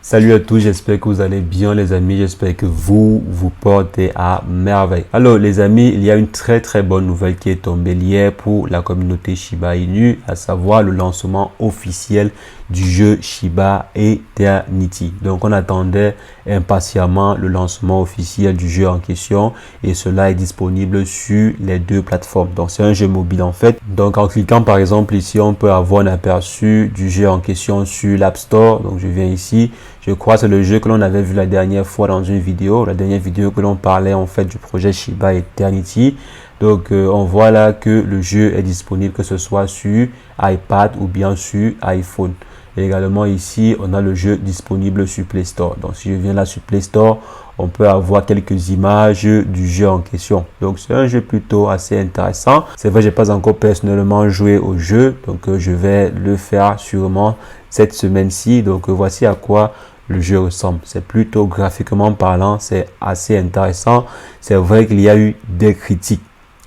Salut à tous, j'espère que vous allez bien les amis, j'espère que vous portez à merveille. Alors les amis, il y a une très bonne nouvelle qui est tombée hier pour la communauté Shiba Inu, à savoir le lancement officiel du jeu Shiba Eternity. Donc on attendait impatiemment le lancement officiel du jeu en question et cela est disponible sur les deux plateformes. Donc c'est un jeu mobile en fait. Donc en cliquant par exemple ici, on peut avoir un aperçu du jeu en question sur l'App Store. Donc je viens ici. Je crois que c'est le jeu que l'on avait vu la dernière fois dans une vidéo. La dernière vidéo que l'on parlait en fait du projet Shiba Eternity. Donc on voit là que le jeu est disponible que ce soit sur iPad ou bien sur iPhone. Et également ici, on a le jeu disponible sur Play Store. Donc si je viens là sur Play Store, on peut avoir quelques images du jeu en question. Donc c'est un jeu plutôt assez intéressant. C'est vrai, j'ai pas encore personnellement joué au jeu. Donc je vais le faire sûrement cette semaine-ci. Donc voici à quoi le jeu ressemble. C'est plutôt graphiquement parlant, c'est assez intéressant. C'est vrai qu'il y a eu des critiques.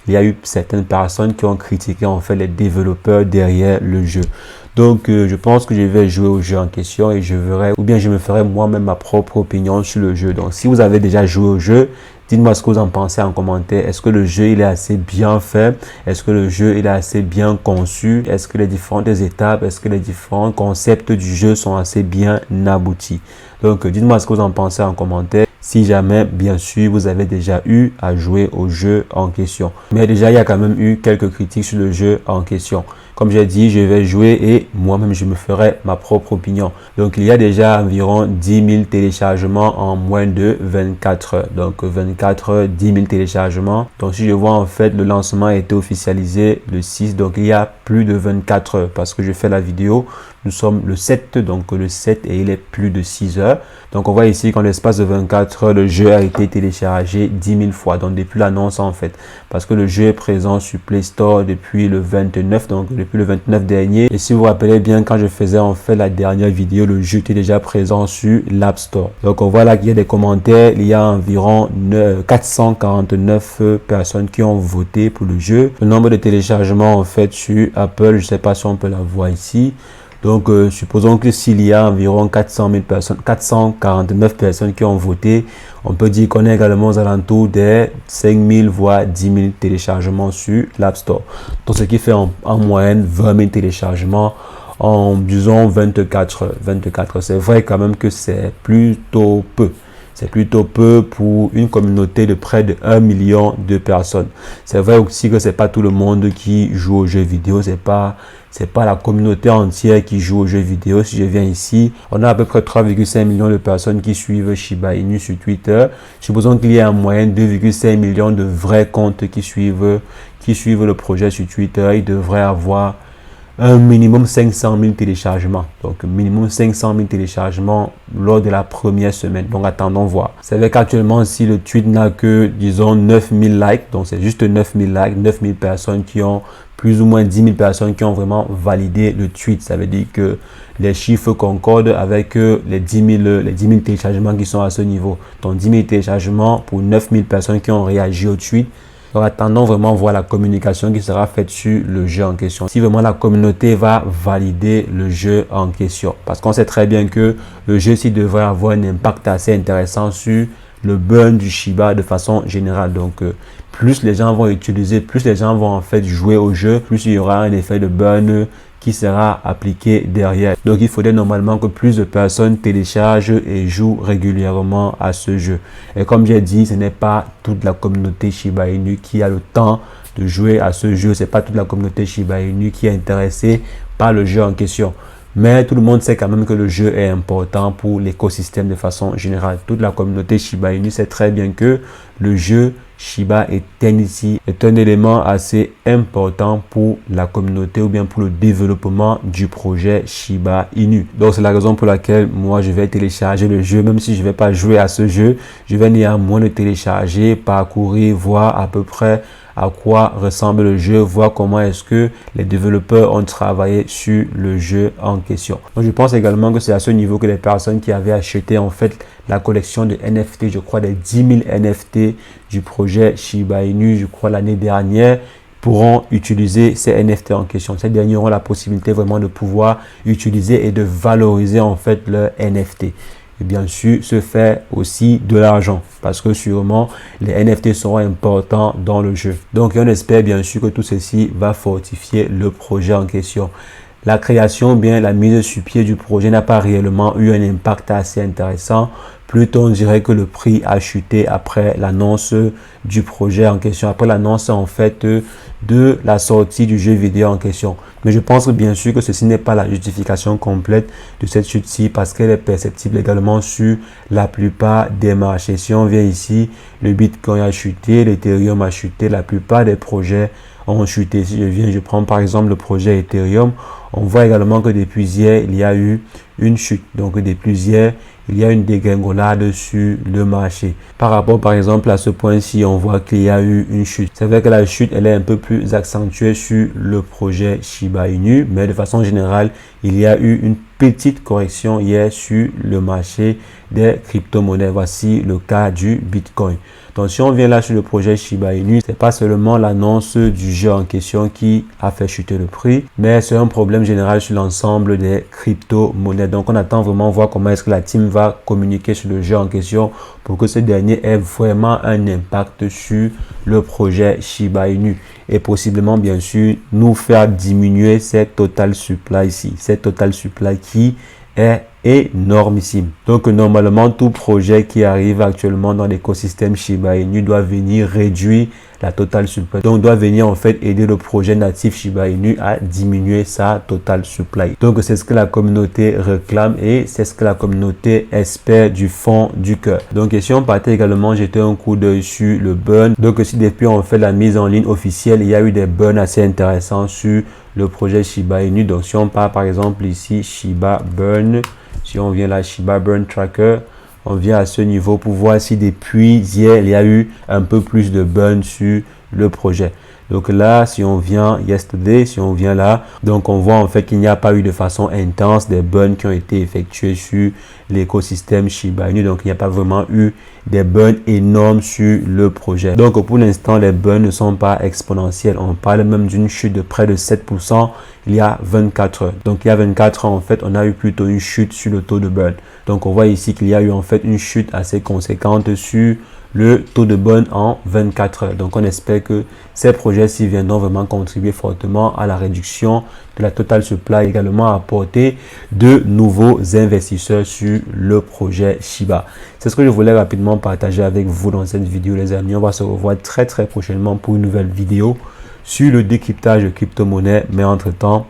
Il y a eu certaines personnes qui ont critiqué en fait les développeurs derrière le jeu. Donc je pense que je vais jouer au jeu en question et je verrai, ou bien je me ferai moi-même ma propre opinion sur le jeu. Donc si vous avez déjà joué au jeu, dites-moi ce que vous en pensez en commentaire. Est-ce que le jeu il est assez bien fait? Est-ce que le jeu il est assez bien conçu? Est-ce que les différentes étapes, est-ce que les différents concepts du jeu sont assez bien aboutis? Donc dites-moi ce que vous en pensez en commentaire. Si jamais, bien sûr, vous avez déjà eu à jouer au jeu en question. Mais déjà, il y a quand même eu quelques critiques sur le jeu en question. Comme j'ai dit, je vais jouer et moi-même, je me ferai ma propre opinion. Donc, il y a déjà environ 10 000 téléchargements en moins de 24 heures. Donc, 24 heures, 10 000 téléchargements. Donc, si je vois en fait, le lancement a été officialisé le 6. Donc, il y a plus de 24 heures parce que je fais la vidéo. Nous sommes le 7, donc le 7 et il est plus de 6 heures. Donc, on voit ici qu'en l'espace de 24 heures, le jeu a été téléchargé 10 000 fois. Donc, depuis l'annonce en fait. Parce que le jeu est présent sur Play Store depuis le 29, donc depuis le 29 dernier. Et si vous vous rappelez bien, quand je faisais en fait la dernière vidéo, le jeu était déjà présent sur l'App Store. Donc, on voit là qu'il y a des commentaires. Il y a environ 449 personnes qui ont voté pour le jeu. Le nombre de téléchargements en fait sur Apple, je ne sais pas si on peut la voir ici. Donc, supposons que s'il y a environ 400 000 personnes, 449 personnes qui ont voté, on peut dire qu'on est également aux alentours des 5 000 voire 10 000 téléchargements sur l'App Store. Donc, ce qui fait en moyenne 20 000 téléchargements en, disons, 24 heures. 24 heures, c'est vrai quand même que c'est plutôt peu. C'est plutôt peu pour une communauté de près de 1 million de personnes. C'est vrai aussi que c'est pas tout le monde qui joue aux jeux vidéo. C'est pas la communauté entière qui joue aux jeux vidéo. Si je viens ici, on a à peu près 3,5 millions de personnes qui suivent Shiba Inu sur Twitter. Supposons qu'il y a en moyenne 2,5 millions de vrais comptes qui suivent le projet sur Twitter. Il devrait avoir un minimum 500 000 téléchargements. Donc, minimum 500 000 téléchargements lors de la première semaine. Donc, attendons voir. C'est vrai qu'actuellement, si le tweet n'a que, disons, 9 000 likes, donc c'est juste 9 000 likes, 9 000 personnes qui ont, plus ou moins 10 000 personnes qui ont vraiment validé le tweet. Ça veut dire que les chiffres concordent avec les 10 000 téléchargements qui sont à ce niveau. Donc, 10 000 téléchargements pour 9 000 personnes qui ont réagi au tweet. Donc, attendons vraiment voir la communication qui sera faite sur le jeu en question. Si vraiment la communauté va valider le jeu en question. Parce qu'on sait très bien que le jeu ci devrait avoir un impact assez intéressant sur le burn du Shiba de façon générale. Donc, plus les gens vont utiliser, plus les gens vont en fait jouer au jeu, plus il y aura un effet de burn qui sera appliqué derrière. Donc, il faudrait normalement que plus de personnes téléchargent et jouent régulièrement à ce jeu. Et comme j'ai dit, ce n'est pas toute la communauté Shiba Inu qui a le temps de jouer à ce jeu. C'est pas toute la communauté Shiba Inu qui est intéressée par le jeu en question. Mais tout le monde sait quand même que le jeu est important pour l'écosystème de façon générale. Toute la communauté Shiba Inu sait très bien que le jeu Shiba Eternity est un élément assez important pour la communauté ou bien pour le développement du projet Shiba Inu. Donc c'est la raison pour laquelle moi je vais télécharger le jeu, même si je ne vais pas jouer à ce jeu, je vais néanmoins le télécharger, parcourir, voir à peu près à quoi ressemble le jeu, voir comment est-ce que les développeurs ont travaillé sur le jeu en question. Donc je pense également que c'est à ce niveau que les personnes qui avaient acheté en fait la collection de NFT, je crois des 10 000 NFT du projet Shiba Inu, je crois l'année dernière, pourront utiliser ces NFT en question. Ces derniers auront la possibilité vraiment de pouvoir utiliser et de valoriser en fait leur NFT. et bien sûr se faire aussi de l'argent parce que sûrement les NFT seront importants dans le jeu. Donc on espère bien sûr que tout ceci va fortifier le projet en question. La création, bien la mise sur pied du projet n'a pas réellement eu un impact assez intéressant. Plutôt, on dirait que le prix a chuté après l'annonce du projet en question, après l'annonce en fait de la sortie du jeu vidéo en question. Mais je pense bien sûr que ceci n'est pas la justification complète de cette chute-ci parce qu'elle est perceptible également sur la plupart des marchés. Si on vient ici, le Bitcoin a chuté, l'Ethereum a chuté, la plupart des projets ont chuté. Si je prends par exemple le projet Ethereum, on voit également que depuis hier, il y a eu une chute. Donc depuis hier, il y a une dégringolade sur le marché. Par rapport par exemple à ce point-ci, on voit qu'il y a eu une chute. C'est vrai que la chute, elle est un peu plus accentuée sur le projet Shiba Inu, mais de façon générale, il y a eu une petite correction hier sur le marché des crypto-monnaies. Voici le cas du Bitcoin. Donc si on vient là sur le projet Shiba Inu, c'est pas seulement l'annonce du jeu en question qui a fait chuter le prix, mais c'est un problème général sur l'ensemble des crypto-monnaies. Donc on attend vraiment voir comment est-ce que la team va communiquer sur le jeu en question pour que ce dernier ait vraiment un impact sur le projet Shiba Inu et possiblement bien sûr nous faire diminuer cette total supply ici, cette total supply qui est énormissime. Donc normalement tout projet qui arrive actuellement dans l'écosystème Shiba Inu doit venir réduire la total supply. Donc doit venir en fait aider le projet natif Shiba Inu à diminuer sa total supply. Donc c'est ce que la communauté réclame et c'est ce que la communauté espère du fond du cœur. Donc si on partait également jeter un coup d'œil sur le burn. Donc si depuis on fait la mise en ligne officielle, il y a eu des burns assez intéressants sur le projet Shiba Inu. Donc si on part par exemple ici Shiba Burn, si on vient là Shiba Burn Tracker, on vient à ce niveau pour voir si depuis hier il y a eu un peu plus de burn sur le projet. Donc là, si on vient yesterday, si on vient là, donc on voit en fait qu'il n'y a pas eu de façon intense des burns qui ont été effectués sur l'écosystème Shiba Inu. Donc il n'y a pas vraiment eu des burns énormes sur le projet. Donc pour l'instant, les burns ne sont pas exponentiels. On parle même d'une chute de près de 7% il y a 24 heures. Donc il y a 24 heures, en fait, on a eu plutôt une chute sur le taux de burn. Donc on voit ici qu'il y a eu en fait une chute assez conséquente sur le taux de burn en 24 heures. Donc on espère que ces projets-ci viendront vraiment contribuer fortement à la réduction de la total supply, également apporter de nouveaux investisseurs sur le projet Shiba. C'est ce que je voulais rapidement partager avec vous dans cette vidéo, les amis. On va se revoir très prochainement pour une nouvelle vidéo sur le décryptage de crypto-monnaie. Mais entre-temps,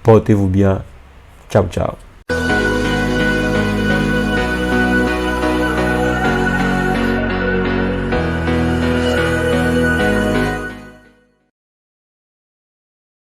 portez-vous bien. Ciao, ciao.